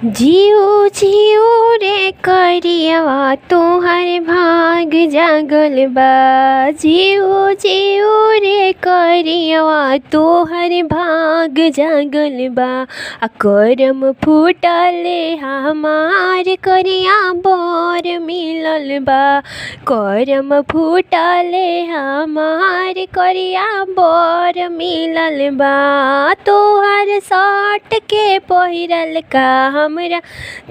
जियो जियो रे करियवा तोहर भाग जागल बा। जियो जियो रे करियवा तोहर भाग जागल बा। करम फूटले हमार करिया बर मिलल बा। करम फूटले हमार करिया बर मिलल बा। तोहर साट के पहिरल का हमरा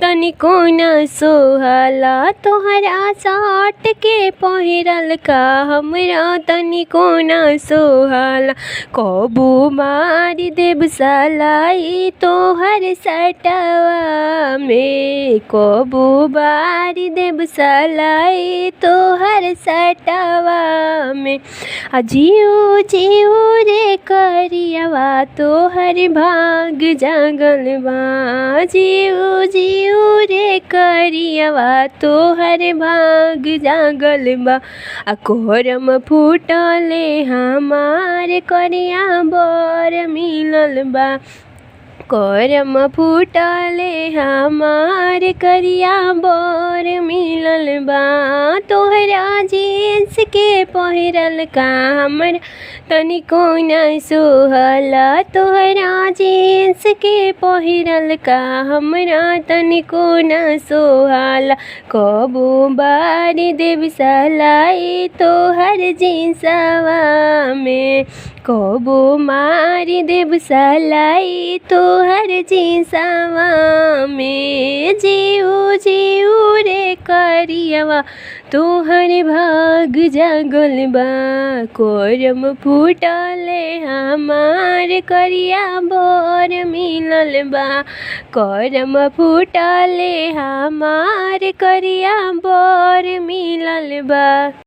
तनिको न सोहला। तोहरा साट के पहिरल का हमरा तनिको न सोहला। कबू मारी देब सलाई तोहर सटवा में। कबू बारी देब सलाई तोहर सटवा में। जियो जियो रे करियवा तोहर भाग जागल बा। जियो जियो रे करियवा तोहर भाग जागल बा। करम फूटले हमार करिया बर मिलल बा। करम फूटले हमार करिया बर मिलल बा। तोहरा जींस के पहिरल का हमरा तनिको न सोहला। तोहरा जींस के पहिरल का हमरा तनिको न सोहला। कबू बारी देब सलाई तोहर जींसवा में। कबू मारी देब सलाई तोहर जींसवा में। जियो जियो रे करियवा तोहर भाग जागल बा। करम फूटले हमार करिया बर मिलल बा। करम फूटले हमार करिया बर मिलल बा।